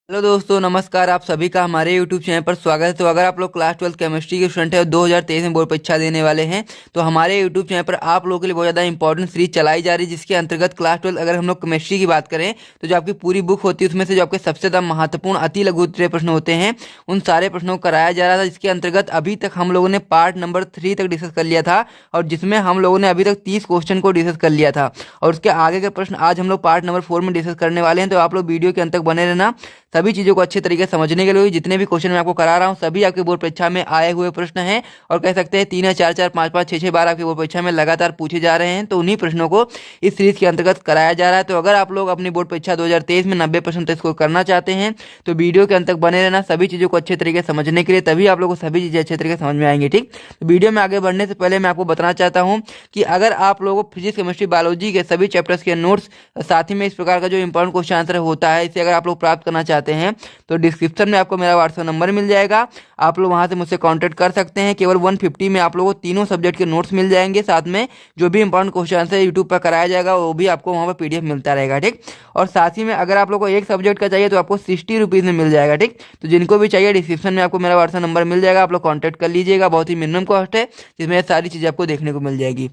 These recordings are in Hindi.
हेलो दोस्तों, नमस्कार। आप सभी का हमारे यूट्यूब चैनल पर स्वागत है। तो अगर आप लोग क्लास 12 केमिस्ट्री के स्टूडेंट है और 2023 में बोर्ड परीक्षा देने वाले हैं तो हमारे यूट्यूब चैनल पर आप लोगों के लिए बहुत ज़्यादा इंपॉर्टेंट सीरीज चलाई जा रही है, जिसके अंतर्गत क्लास 12 अगर हम लोग केमिस्ट्री की बात करें तो जो आपकी पूरी बुक होती है उसमें से जो आपके सबसे ज़्यादा महत्वपूर्ण अति लघु उत्तरीय प्रश्न होते हैं उन सारे प्रश्नों को कराया जा रहा था, जिसके अंतर्गत अभी तक हम लोगों ने पार्ट नंबर 3 तक डिस्कस कर लिया था और जिसमें हम लोगों ने अभी तक 30 क्वेश्चन को डिस्कस कर लिया था। और उसके आगे के प्रश्न आज हम लोग पार्ट नंबर 4 में डिस्कस करने वाले हैं। तो आप लोग वीडियो के अंत तक बने रहना। सभी चीज़ों को अच्छे तरीके से समझने के लिए जितने भी क्वेश्चन मैं आपको करा रहा हूँ सभी आपके बोर्ड परीक्षा में आए हुए प्रश्न हैं और कह सकते हैं 3 या 4 4 5 5 6 6 बार आपके बोर्ड परीक्षा में लगातार पूछे जा रहे हैं। तो उन्हीं प्रश्नों को इस सीरीज के अंतर्गत कराया जा रहा है। तो अगर आप लोग अपनी बोर्ड परीक्षा 2023 में 90% स्कोर करना चाहते हैं तो वीडियो के अंत तक बने रहना सभी चीज़ों को अच्छे तरीके से समझने के लिए, तभी आप लोग को सभी चीज़ें अच्छे तरीके से समझ में आएंगी। ठीक, तो वीडियो में आगे बढ़ने से पहले मैं आपको बताना चाहता हूँ कि अगर आप लोगों को फिजिक्स, केमिस्ट्री, बायोलॉजी के सभी चैप्टर्स के नोट्स, साथ ही में इस प्रकार का जो इंपॉर्टेंट क्वेश्चन आंसर होता है, इसे अगर आप लोग प्राप्त करना चाहते हैं तो डिस्क्रिप्शन में आपको मेरा व्हाट्सएप नंबर मिल जाएगा। आप लोग वहां से मुझसे कांटेक्ट कर सकते हैं। केवल 150 में आप लोगों को तीनों सब्जेक्ट के नोट्स मिल जाएंगे, साथ में जो भी इंपॉर्टेंट क्वेश्चन आंसर यूट्यूब पर कराया जाएगा वो भी आपको वहां पर पीडीएफ मिलता रहेगा। ठीक, और साथ ही में अगर आप लोग को एक सब्जेक्ट का चाहिए तो आपको 60 रुपीज़ में मिल जाएगा। ठीक, तो जिनको भी चाहिए डिस्क्रिप्शन में आपको मेरा व्हाट्सएप नंबर मिल जाएगा, आप लोग कॉन्टैक्ट कर लीजिएगा। बहुत ही मिनिमम कॉस्ट है जिसमें सारी चीज़ें आपको देखने को मिल जाएगी।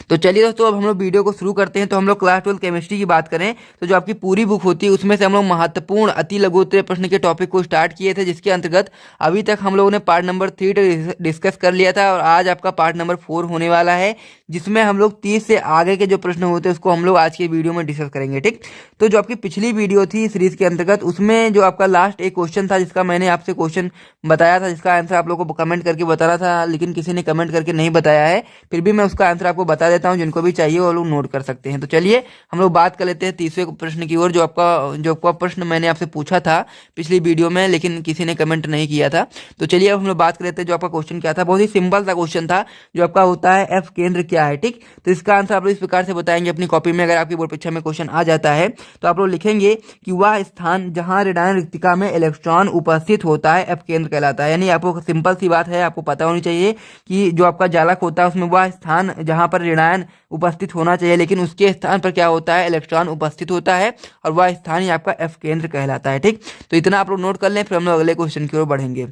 तो चलिए दोस्तों, अब हम लोग वीडियो को शुरू करते हैं। तो हम लोग क्लास 12 केमिस्ट्री की बात करें तो जो आपकी पूरी बुक होती है उसमें से हम लोग महत्वपूर्ण अति लघु उत्तरीय प्रश्न के टॉपिक को स्टार्ट किए थे, जिसके अंतर्गत अभी तक हम लोगों ने पार्ट नंबर 3 डिस्कस कर लिया था और आज आपका पार्ट नंबर 4 होने वाला है, जिसमें हम लोग 30 से आगे के जो प्रश्न होते हैं उसको हम लोग आज की वीडियो में डिस्कस करेंगे। ठीक, तो जो आपकी पिछली वीडियो थी सीरीज के अंतर्गत उसमें जो आपका लास्ट एक क्वेश्चन था जिसका मैंने आपसे क्वेश्चन बताया था, जिसका आंसर आप लोगों को कमेंट करके बताना था, लेकिन किसी ने कमेंट करके नहीं बताया है। फिर भी मैं उसका आंसर आपको बता देता हूँ, जिनको भी चाहिए वो लोग नोट कर सकते हैं। तो चलिए हम लोग बात कर लेते हैं 30वें प्रश्न की ओर। जो आपका प्रश्न मैंने आपसे पूछा था पिछली वीडियो में, लेकिन किसी ने कमेंट नहीं किया था। तो चलिए अब हम लोग बात कर लेते हैं जो आपका क्वेश्चन क्या था। बहुत ही सिंपल सा क्वेश्चन था, जो आपका होता है एफ केंद्र क्या है। ठीक, तो इसका आंसर आप लोग इस प्रकार से बताएंगे अपनी कॉपी में। अगर आपकी बोर्ड परीक्षा में क्वेश्चन आ जाता है तो आप लोग लिखेंगे कि वह स्थान जहां ऋणायन रिक्तिका में इलेक्ट्रॉन उपस्थित होता है एफ केंद्र कहलाता है। यानी आपको सिंपल सी बात है, आपको पता होनी चाहिए कि जो आपका जालक होता है उसमें वह स्थान जहां पर ऋणायन उपस्थित होना चाहिए, लेकिन उसके स्थान पर क्या होता है, इलेक्ट्रॉन उपस्थित होता है और वह स्थान ही आपका एफ केंद्र कहलाता है। ठीक, तो इतना आप लोग नोट कर लें, फिर हम लोग अगले क्वेश्चन की ओर बढ़ेंगे।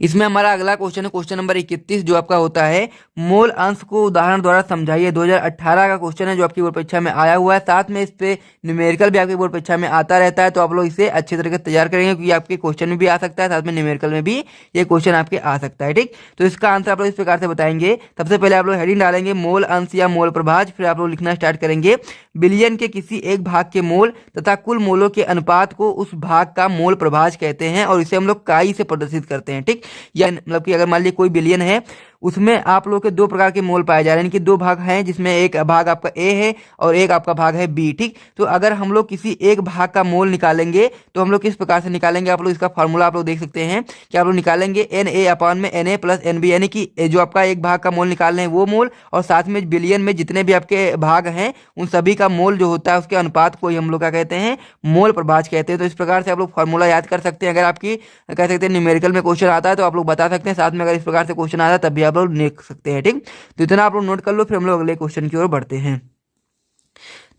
इसमें हमारा अगला क्वेश्चन है क्वेश्चन नंबर 31, जो आपका होता है मोल अंश को उदाहरण द्वारा समझाइए। 2018 का क्वेश्चन है जो आपकी बोर्ड परीक्षा में आया हुआ है। साथ में इस पे न्यूमेरिकल भी आपकी बोर्ड परीक्षा में आता रहता है, तो आप लोग इसे अच्छे तरीके से तैयार करेंगे क्योंकि आपके क्वेश्चन में भी आ सकता है, साथ में न्यूमेरिकल में भी ये क्वेश्चन आपके आ सकता है। ठीक, तो इसका आंसर आप लोग इस प्रकार से बताएंगे। सबसे पहले आप लोग हेडिंग डालेंगे मोल अंश या मोल प्रभाज, फिर आप लोग लिखना स्टार्ट करेंगे बिलियन के किसी एक भाग के मोल तथा कुल मोलों के अनुपात को उस भाग का मोल प्रभाज कहते हैं और इसे हम लोग काई से प्रदर्शित करते हैं। ठीक, या मतलब कि अगर मान लीजिए कोई बिलियन है, उसमें आप लोग के दो प्रकार के मोल पाए जा रहे हैं, कि दो भाग हैं जिसमें एक भाग आपका ए है और एक आपका भाग है बी। ठीक, तो अगर हम लोग किसी एक भाग का मोल निकालेंगे तो हम लोग किस प्रकार से निकालेंगे, आप लोग इसका फॉर्मूला आप लोग देख सकते हैं कि आप लोग निकालेंगे एन ए अपॉन में N A plus N B, यानी कि जो आपका एक भाग का मोल निकाल रहे हैं वो मोल और साथ में बिलियन में जितने भी आपके भाग हैं उन सभी का मोल जो होता है उसके अनुपात को ही हम लोग क्या कहते हैं, मोल प्रभाज कहते हैं। तो इस प्रकार से आप लोग फॉर्मूला याद कर सकते हैं। अगर आपकी कह सकते हैं न्यूमेरिकल में क्वेश्चन आता है तो आप लोग बता सकते हैं, साथ में अगर इस प्रकार से क्वेश्चन आता है तब भी आप लोग लिख सकते हैं। ठीक, तो इतना आप लोग नोट कर लो, फिर हम लोग अगले क्वेश्चन की ओर बढ़ते हैं।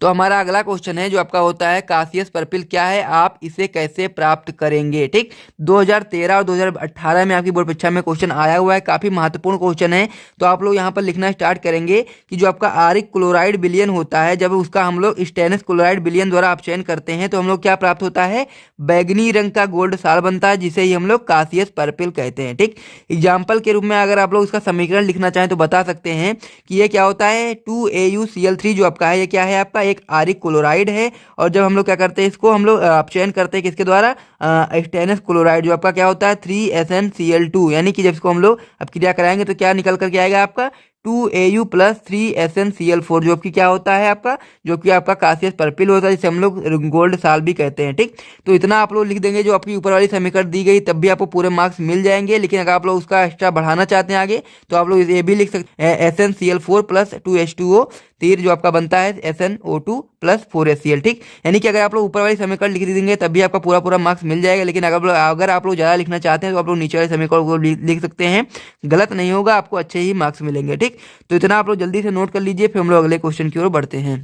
तो हमारा अगला क्वेश्चन है जो आपका होता है कासियस पर्पिल क्या है, आप इसे कैसे प्राप्त करेंगे। ठीक, 2013 और 2018 में आपकी बोर्ड परीक्षा में क्वेश्चन आया हुआ है, काफी महत्वपूर्ण क्वेश्चन है। तो आप लोग यहाँ पर लिखना स्टार्ट करेंगे कि जो आपका आरिक क्लोराइड बिलियन होता है, जब उसका हम लोग स्टेनस क्लोराइड बिलियन द्वारा अपचयन करते हैं तो हम लोग क्या प्राप्त होता है, बैगनी रंग का गोल्ड सार बनता है, जिसे ही हम लोग कासियस पर्पिल कहते हैं। ठीक, एग्जाम्पल के रूप में अगर आप लोग इसका समीकरण लिखना चाहें तो बता सकते हैं कि ये क्या होता है, 2AuCl3 जो आपका है, ये क्या है, आपका एक आरिक क्लोराइड है। और जब हम लोग क्या करते हैं, इसको हम लोग अपचयन करते हैं किसके द्वारा, स्टेनस क्लोराइड जो आपका क्या होता है 3SnCl2, यानी कि जब इसको हम लोग अब क्रिया कराएंगे तो क्या निकल करके आएगा आपका 2Au प्लस 3SnCl4, जो कि क्या होता है आपका, जो कि आपका कासियस पर्पिल होता है, जिसे हम लोग गोल्ड साल भी कहते हैं। ठीक, तो इतना आप लोग लिख देंगे जो आपकी ऊपर वाली समीकरण दी गई, तब भी आपको पूरे मार्क्स मिल जाएंगे। लेकिन अगर आप लोग उसका एक्स्ट्रा बढ़ाना चाहते हैं आगे तो आप लोग ये भी लिख सकते हैं SnCl4 प्लस 2H2O, तीर जो आपका बनता है SnO2 प्लस 4HCl। ठीक, यानी कि अगर आप लोग ऊपर वाली समीकरण लिख देंगे तब भी आपका पूरा मार्क्स मिल जाएगा। लेकिन अगर आप लोग ज़्यादा लिखना चाहते हैं तो आप लोग नीचे वाले समीकरण को लिख सकते हैं, गलत नहीं होगा, आपको अच्छे ही मार्क्स मिलेंगे। ठीक, तो इतना आप लोग जल्दी से नोट कर लीजिए, फिर हम लोग अगले क्वेश्चन की ओर बढ़ते हैं।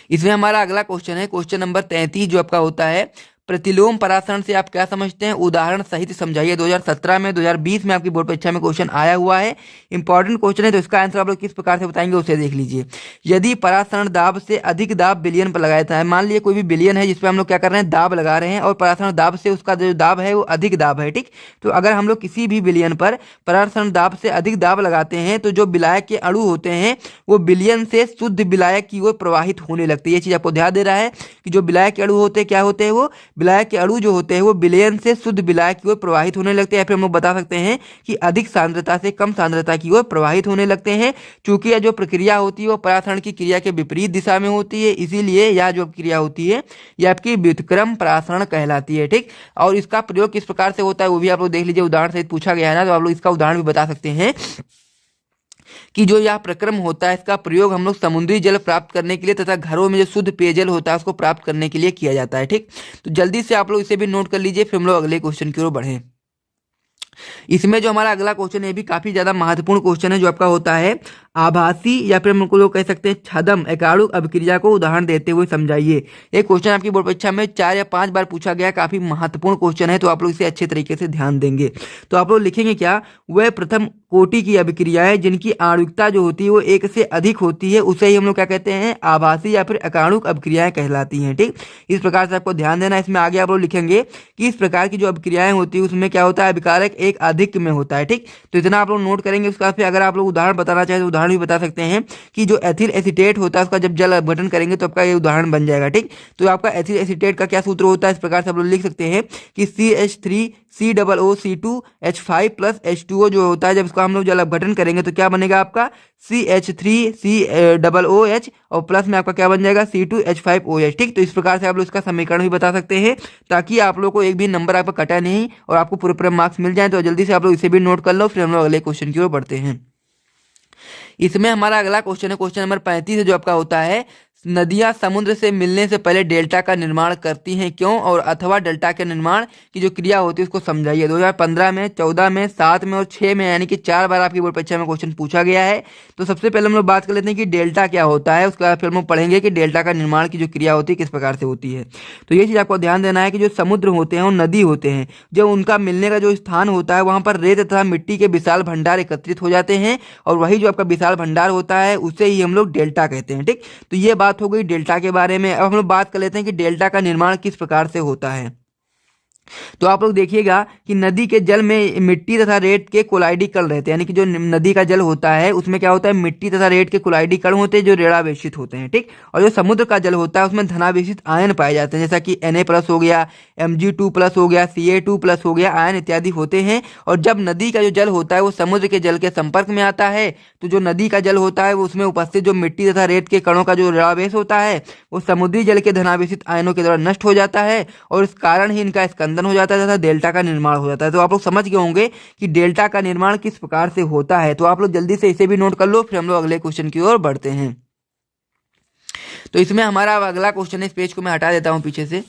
इसमें हमारा अगला क्वेश्चन है क्वेश्चन नंबर 33 जो आपका होता है प्रतिलोम परासरण से आप क्या समझते हैं, उदाहरण सहित समझाइए। 2017 में 2020 में आपकी बोर्ड परीक्षा में क्वेश्चन आया हुआ है, इंपॉर्टेंट क्वेश्चन है, तो इसका आंसर आप लोग किस प्रकार से बताएंगे उसे देख लीजिए। यदि परासरण दाब से अधिक दाब विलयन पर लगाया था, मान लीजिए कोई भी विलयन है जिसपे हम लोग क्या कर रहे हैं, दाब लगा रहे हैं, और परासरण दाब से उसका जो दाब है वो अधिक दाब है, ठीक। तो अगर हम लोग किसी भी विलयन पर परासरण दाब से अधिक दाब लगाते हैं तो जो विलायक के अणु होते हैं वो विलयन से शुद्ध विलायक की ओर प्रवाहित होने लगते हैं। ये चीज आपको ध्यान दे रहा है कि जो विलायक के अणु होते हैं क्या होते हैं, वो विलायक के अणु जो होते हैं वो विलयन से शुद्ध विलायक की ओर प्रवाहित होने लगते हैं, या फिर हम लोग बता सकते हैं कि अधिक सांद्रता से कम सांद्रता की ओर प्रवाहित होने लगते हैं। चूंकि यह जो प्रक्रिया होती है वो परासरण की क्रिया के विपरीत दिशा में होती है, इसीलिए यह जो क्रिया होती है यह आपकी व्युत्क्रम परासरण कहलाती है, ठीक। और इसका प्रयोग किस प्रकार से होता है वो भी आप लोग देख लीजिए, उदाहरण सहित पूछा गया है ना, तो आप लोग इसका उदाहरण भी बता सकते हैं कि जो यह प्रक्रम होता है इसका प्रयोग हम लोग समुद्री जल प्राप्त करने के लिए तथा घरों में जो शुद्ध पेयजल होता है उसको प्राप्त करने के लिए किया जाता है, ठीक। तो जल्दी से आप लोग इसे भी नोट कर लीजिए, फिर हम लोग अगले क्वेश्चन की ओर बढ़ें। इसमें जो हमारा अगला क्वेश्चन है भी काफी ज्यादा महत्वपूर्ण क्वेश्चन है, जो आपका होता है आभासी या फिर हम लोग कह सकते हैं छदम एकाणुक अभिक्रिया को उदाहरण देते हुए समझाइए। ये क्वेश्चन आपकी बोर्ड परीक्षा में 4 या 5 बार पूछा गया, काफी महत्वपूर्ण क्वेश्चन है, तो आप लोग इसे अच्छे तरीके से ध्यान देंगे। तो आप लोग लिखेंगे क्या, वह प्रथम कोटि की अभिक्रियाएं जिनकी आणविकता जो होती है वो 1 से अधिक होती है उसे ही हम लोग क्या कहते हैं, आभासी या फिर एकाणुक अभिक्रियाएं कहलाती हैं, ठीक। इस प्रकार से आपको ध्यान देना है। इसमें आगे आप लोग लिखेंगे कि इस प्रकार की जो अभिक्रियाएं होती है उसमें क्या होता है, अभिकारक एक अधिक में होता है, ठीक। तो इतना आप लोग नोट करेंगे। उसका फिर अगर आप लोग उदाहरण बताना चाहें तो उदाहरण भी बता सकते हैं कि जो एथिल एसीटेट होता है उसका जब जल अपघटन करेंगे तो आपका ये उदाहरण बन जाएगा, ठीक। तो आपका एथिल एसीटेट का क्या सूत्र होता है, इस प्रकार से आप लोग लिख सकते हैं कि CH3COOC2H5+H2O जो होता है जब इसका हम लोग जल अपघटन करेंगे तो क्या बनेगा आपका CH3COOH और प्लस में आपका क्या बन जाएगा C2H5OH, ठीक। तो इस प्रकार से आप लोग इसका समीकरण भी बता सकते हैं ताकि आप लोग को एक भी नंबर आपका कटा नहीं और आपको पूरे पूरे मार्क्स मिल जाए। तो जल्दी से आप लोग इसे भी नोट कर लो, फिर हम लोग अगले क्वेश्चन की ओर बढ़ते हैं। इसमें हमारा अगला क्वेश्चन है क्वेश्चन नंबर 35 है, जो आपका होता है नदियां समुद्र से मिलने से पहले डेल्टा का निर्माण करती हैं क्यों, और अथवा डेल्टा के निर्माण की जो क्रिया होती है उसको समझाइए। 2015 में, 14 में, 7 में और 6 में, यानी कि 4 बार आपकी बोर्ड परीक्षा में क्वेश्चन पूछा गया है। तो सबसे पहले हम लोग बात कर लेते हैं कि डेल्टा क्या होता है, उसके बाद फिर हम लोग पढ़ेंगे कि डेल्टा का निर्माण की जो क्रिया होती है किस प्रकार से होती है। तो ये चीज़ आपको ध्यान देना है कि जो समुद्र होते हैं और नदी होते हैं, जब उनका मिलने का जो स्थान होता है वहाँ पर रेत तथा मिट्टी के विशाल भंडार एकत्रित हो जाते हैं, और वही जो आपका विशाल भंडार होता है उसे ही हम लोग डेल्टा कहते हैं, ठीक। तो ये बात हो गई डेल्टा के बारे में। अब हम लोग बात कर लेते हैं कि डेल्टा का निर्माण किस प्रकार से होता है। तो आप लोग देखिएगा कि नदी के जल में मिट्टी तथा रेत के कोलाइडी कण रहते हैं, यानी कि जो नदी का जल होता है उसमें क्या होता है, मिट्टी तथा रेत के कोलाइडी कण होते हैं जो ऋणावेशित होते हैं, ठीक। और जो समुद्र का जल होता है उसमें धनावेशित आयन पाए जाते हैं, जैसा कि Na+ हो गया, Mg2+ हो गया, Ca2+ हो गया, आयन इत्यादि होते हैं। और जब नदी का जो जल होता है वो समुद्र के जल के संपर्क में आता है तो जो नदी का जल होता है वो उसमें उपस्थित जो मिट्टी तथा रेत के कणों का जो ऋणावेश होता है वो समुद्री जल के धनावेशित आयनों के द्वारा नष्ट हो जाता है, और इस कारण ही इनका स्कंदन हो जाता है तथा डेल्टा का निर्माण हो जाता है। तो आप लोग समझ गए होंगे कि डेल्टा का निर्माण किस प्रकार से होता है। तो आप लोग जल्दी से इसे भी नोट कर लो, फिर हम लोग अगले क्वेश्चन की ओर बढ़ते हैं। तो इसमें हमारा अगला क्वेश्चन है, इस पेज को मैं हटा देता हूं पीछे से।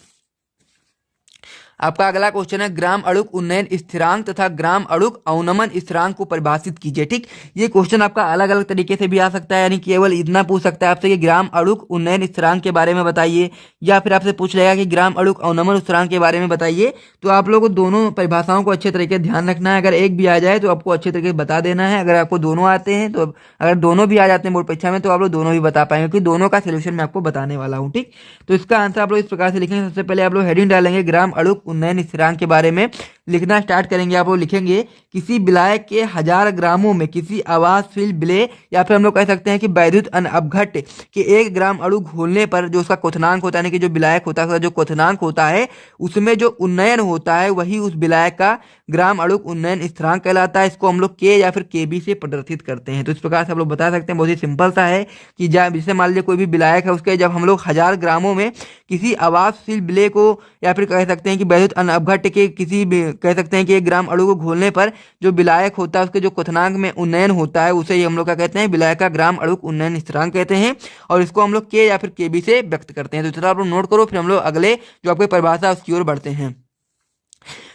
आपका अगला क्वेश्चन है ग्राम अणुक उन्नयन स्थिरांक तथा ग्राम अणुक अवनमन स्थिरांक को परिभाषित कीजिए, ठीक। ये क्वेश्चन आपका अलग अलग तरीके से भी आ सकता है, यानी केवल इतना पूछ सकता है आपसे कि ग्राम अणुक उन्नयन स्थिरांक के बारे में बताइए, या फिर आपसे पूछ लेगा कि ग्राम अणुक अवनमन स्थिरांक के बारे में बताइए। तो आप लोगों को दोनों परिभाषाओं को अच्छे तरीके से ध्यान रखना है। अगर एक भी आ जाए तो आपको अच्छे तरीके से बता देना है। अगर आपको दोनों आते हैं तो, अगर दोनों भी आ जाते हैं बोर्ड परीक्षा में तो आप लोग दोनों भी बता पाएंगे, क्योंकि दोनों का सोल्यूशन मैं आपको बताने वाला हूँ, ठीक। तो इसका आंसर आप लोग इस प्रकार से लिखेंगे। सबसे पहले आप लोग हेडिंग डालेंगे ग्राम अणुक उन्नयन स्थिरांक के बारे में लिखना स्टार्ट करेंगे। आप लोग लिखेंगे किसी विलायक के 1000 ग्रामों में किसी आवासशील विलेय या फिर हम लोग कह सकते हैं कि वैद्युत अपघट्ट के 1 ग्राम अणु घोलने पर जो उसका क्वथनांक होता है, यानी कि जो विलायक होता है उसका जो क्वथनांक होता है उसमें जो उन्नयन होता है वही उस विलायक का ग्राम अणुक उन्नयन स्थिरांक कहलाता है। इसको हम लोग के या फिर केबी से प्रदर्शित करते हैं। तो इस प्रकार से हम लोग बता सकते हैं, बहुत ही सिंपल सा है कि जैसे मान लीजिए कोई भी विलायक है उसके जब हम लोग 1000 ग्रामों में किसी आवासशील विलेय को या फिर कह सकते हैं कि वैद्युत अपघट्ट के किसी कह सकते हैं कि 1 ग्राम अणु को घोलने पर जो विलायक होता है उसके जो क्वथनांक में उन्नयन होता है उसे ही हम लोग क्या कहते हैं, विलायक का ग्राम अणुक उन्नयन स्थिरांक कहते हैं, और इसको हम लोग के या फिर केबी से व्यक्त करते हैं। तो इतना आप लोग नोट करो, फिर हम लोग अगले जो आपकी परिभाषा उसकी ओर बढ़ते हैं।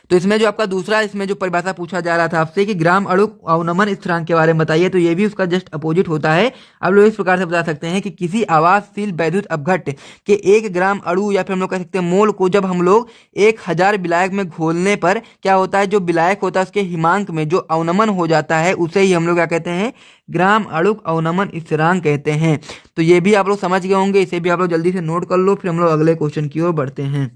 तो इसमें जो आपका दूसरा इसमें जो परिभाषा पूछा जा रहा था आपसे कि ग्राम अणुक अवनमन स्थिरांक के बारे में बताइए, तो ये भी उसका जस्ट अपोजिट होता है। आप लोग इस प्रकार से बता सकते हैं कि किसी आवासशील वैद्युत अपघट्य के 1 ग्राम अणु या फिर हम लोग कह सकते हैं मोल को जब हम लोग 1000 विलायक में घोलने पर क्या होता है, जो विलायक होता है उसके हिमांक में जो अवनमन हो जाता है उसे ही हम लोग क्या कहते हैं, ग्राम अणुक अवनमन स्थिरांक कहते हैं। तो ये भी आप लोग समझ गए होंगे, इसे भी आप लोग जल्दी से नोट कर लो, फिर हम लोग अगले क्वेश्चन की ओर बढ़ते हैं।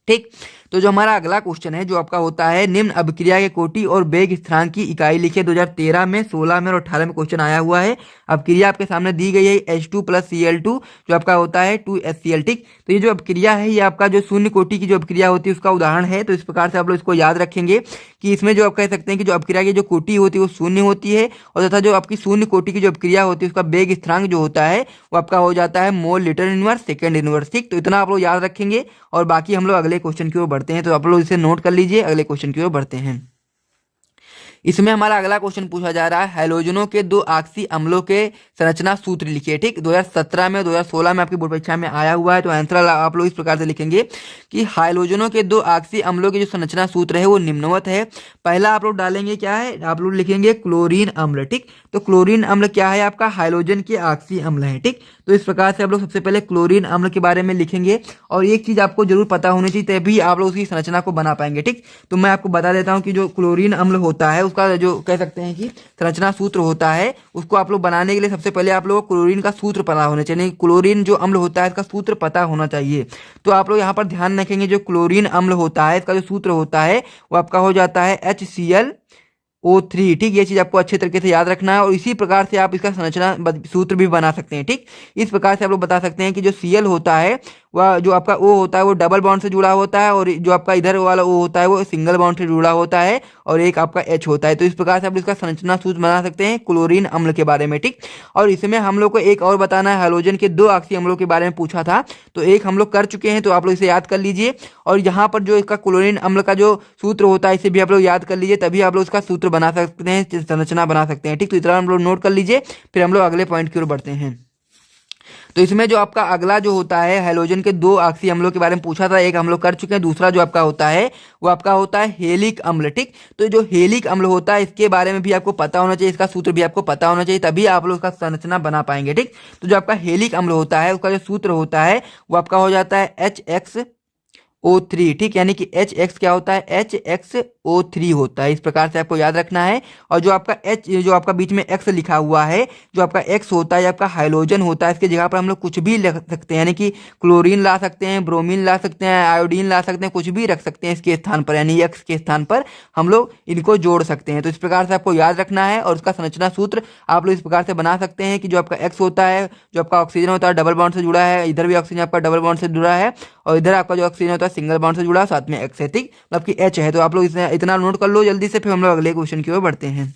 ठीक, तो जो हमारा अगला क्वेश्चन है जो आपका होता है, निम्न अभिक्रिया के कोटि और वेग स्थिरांक की इकाई लिखिए। 2013 में, 16 में और 18 में क्वेश्चन आया हुआ है। अभिक्रिया आपके सामने दी गई है H2 + Cl2 जो आपका होता है 2HCl। ठीक, तो ये जो अभिक्रिया है ये आपका जो शून्य कोटि की जो अभिक्रिया होती है उसका उदाहरण है। तो इस प्रकार से आप लोग इसको याद रखेंगे कि इसमें जो आप कह सकते हैं कि जो अभिक्रिया की जो कोटि होती है वो शून्य होती है, और तथा जो आपकी शून्य कोटि की जो अभिक्रिया होती है उसका वेग स्थिरांक जो होता है वो आपका हो जाता है mole litre inverse second inverse. ठीक, तो इतना आप लोग याद रखेंगे और बाकी हम लोग अगले क्वेश्चन की ओर बढ़ते हैं। तो आप लोग इसे नोट कर लीजिए, अगले क्वेश्चन की ओर बढ़ते हैं। इसमें हमारा अगला क्वेश्चन पूछा जा रहा है, हैलोजनों के 2 ऑक्सी अम्लों के संरचना सूत्र लिखिए। ठीक, 2017 में 2016 में आपकी बोर्ड परीक्षा में आया हुआ है। तो आंसर आप लोग इस प्रकार से लिखेंगे कि हैलोजनों के 2 ऑक्सी अम्लों के जो संरचना सूत्र है वो निम्नवत है। पहला आप लोग डालेंगे क्या है, आप लोग लिखेंगे क्लोरीन अम्ल। ठीक, तो क्लोरीन अम्ल क्या है, आपका हाइड्रोजन के ऑक्सी अम्ल है। ठीक, तो इस प्रकार से आप लोग सबसे पहले क्लोरीन अम्ल के बारे में लिखेंगे, और एक चीज आपको जरूर पता होनी चाहिए तभी आप लोग उसकी संरचना को बना पाएंगे। ठीक, तो मैं आपको बता देता हूं कि जो क्लोरीन अम्ल होता है उसका जो कह सकते हैं कि संरचना सूत्र होता है, उसको आप लोग बनाने के लिए सबसे पहले आप लोग क्लोरीन का सूत्र पता होना चाहिए। क्लोरीन जो अम्ल होता है इसका सूत्र पता होना चाहिए। तो आप लोग यहाँ पर ध्यान रखेंगे, जो क्लोरीन अम्ल होता है इसका जो सूत्र होता है वो आपका हो जाता है HClO3। ठीक, ये चीज आपको अच्छे तरीके से याद रखना है, और इसी प्रकार से आप इसका संरचना सूत्र भी बना सकते हैं। ठीक, इस प्रकार से आप लोग बता सकते हैं कि जो Cl होता है वह जो आपका O होता है वो डबल बॉन्ड से जुड़ा होता है, और जो आपका इधर वाला O होता है वो सिंगल बॉन्ड से जुड़ा होता है, और एक आपका H होता है। तो इस प्रकार से आप इसका संरचना सूत्र बना सकते हैं क्लोरीन अम्ल के बारे में। ठीक, और इसमें हम लोग को एक और बताना है, हैलोजन के 2 ऑक्सी अम्लों के बारे में पूछा था, तो एक हम लोग कर चुके हैं, तो आप लोग इसे याद कर लीजिए। और यहाँ पर जो इसका क्लोरीन अम्ल का जो सूत्र होता है इसे भी आप लोग याद कर लीजिए, तभी आप लोग इसका सूत्र बना सकते हैं, संरचना बना सकते हैं। ठीक, तो इतना हम लोग नोट कर लीजिए, फिर हम लोग अगले पॉइंट की ओर बढ़ते हैं। तो इसमें जो आपका अगला जो होता है, हैलोजन के 2 ऑक्सी अम्लों के बारे में पूछा था, एक हम लोग कर चुके हैं, दूसरा जो आपका होता है वो आपका होता है हेलिक अम्ल। ठीक, तो जो हेलिक अम्ल होता है इसके बारे में भी आपको पता होना चाहिए, इसका सूत्र भी आपको पता होना चाहिए, तभी आप लोग इसका संरचना बना पाएंगे। ठीक, तो जो आपका हेलिक अम्ल होता है उसका जो सूत्र होता है वो आपका हो जाता है HXO3। ठीक, यानी कि HX क्या होता है, HXO3 होता है। इस प्रकार से आपको याद रखना है। और जो आपका H जो आपका बीच में X लिखा हुआ है, जो आपका X होता है आपका हाइड्रोजन होता है, इसके जगह पर हम लोग कुछ भी लिख सकते हैं, यानी कि क्लोरीन ला सकते हैं, ब्रोमीन ला सकते हैं, आयोडीन ला सकते हैं, कुछ भी रख सकते हैं इसके स्थान पर, यानी X के स्थान पर हम लोग इनको जोड़ सकते हैं। तो इस प्रकार से आपको याद रखना है, और उसका संरचना सूत्र आप लोग इस प्रकार से बना सकते हैं कि जो आपका X होता है, जो आपका ऑक्सीजन होता है डबल बॉन्ड से जुड़ा है, इधर भी ऑक्सीजन आपका डबल बॉन्ड से जुड़ा है, और इधर आपका जो ऑक्सीजन होता है सिंगल बॉन्ड से जुड़ा, साथ में X है। ठीक, मतलब कि H है। तो आप लोग इतना नोट कर लो जल्दी से, फिर हम लोग अगले क्वेश्चन की ओर बढ़ते हैं।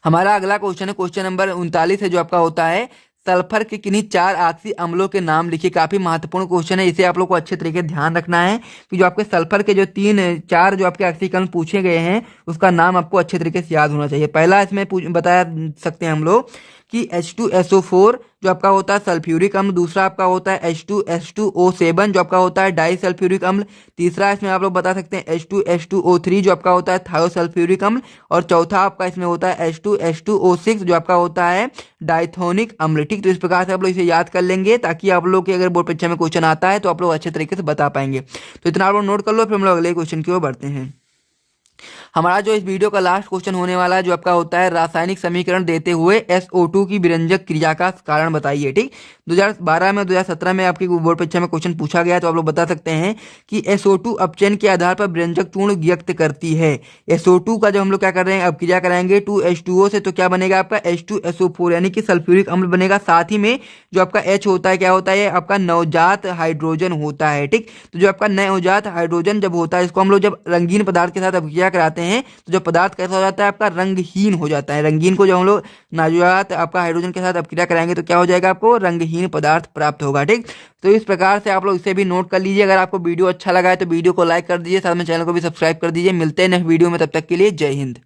हमारा अगला क्वेश्चन है क्वेश्चन नंबर 39 है, जो आपका होता है सल्फर के किन्हीं 4 ऑक्सी अम्लों के नाम लिखिए। काफी महत्वपूर्ण क्वेश्चन है, इसे आप लोग को अच्छे तरीके से ध्यान रखना है कि जो आपके सल्फर के जो 3-4 जो आपके ऑक्सीकरण पूछे गए हैं उसका नाम आपको अच्छे तरीके से याद होना चाहिए। पहला इसमें बताया सकते हैं हम लोग कि H2SO4 जो आपका होता है सल्फ्यूरिक अम्ल, दूसरा आपका होता है H2H2O7 जो आपका होता है डाई सल्फ्यूरिक अम्ल, तीसरा इसमें आप लोग बता सकते हैं H2H2O3 जो आपका होता है थायोसल्फ्यूरिक अम्ल, और चौथा आपका इसमें होता है H2H2O6 जो आपका होता है डाइथोनिक अम्ल। ठीक, तो इस प्रकार से आप लोग इसे याद कर लेंगे, ताकि आप लोग के अगर बोर्ड परीक्षा में क्वेश्चन आता है तो आप लोग अच्छे तरीके से बता पाएंगे। तो इतना आप लोग नोट कर लो, फिर हम लोग अगले क्वेश्चन की ओर बढ़ते हैं। हमारा जो इस वीडियो का लास्ट क्वेश्चन होने वाला है, जो आपका होता है रासायनिक समीकरण देते हुए SO2 की विरंजक क्रिया का कारण बताइए। ठीक, 2012 में 2017 में आपकी बोर्ड परीक्षा में क्वेश्चन पूछा गया, तो आप लोग बता सकते हैं कि SO2 अपचयन के आधार पर विरंजक चूर्ण व्यक्त करती है। SO2 का जब हम लोग क्या कर रहे हैं, अब क्रिया कराएंगे 2H2O से, तो क्या बनेगा आपका H2SO4 यानी कि सल्फ्यूरिक अम्ल बनेगा। साथ ही में जो आपका H होता है क्या होता है, आपका नवजात हाइड्रोजन होता है। ठीक, तो जो आपका नवजात हाइड्रोजन जब होता है, इसको हम लोग जब रंगीन पदार्थ के साथ अभिक्रिया कराते हैं तो जो पदार्थ कैसा हो जाता है, आपका रंगहीन हो जाता है। रंगीन को जब हम लोग नवजात आपका हाइड्रोजन के साथ अभिक्रिया कराएंगे तो क्या हो जाएगा, आपको रंगहीन पदार्थ प्राप्त होगा। ठीक, तो इस प्रकार से आप लोग इसे भी नोट कर लीजिए। अगर आपको वीडियो अच्छा लगा है तो वीडियो को लाइक कर दीजिए, साथ में चैनल को भी सब्सक्राइब कर दीजिए। मिलते हैं नेक्स्ट वीडियो में, तब तक के लिए जय हिंद।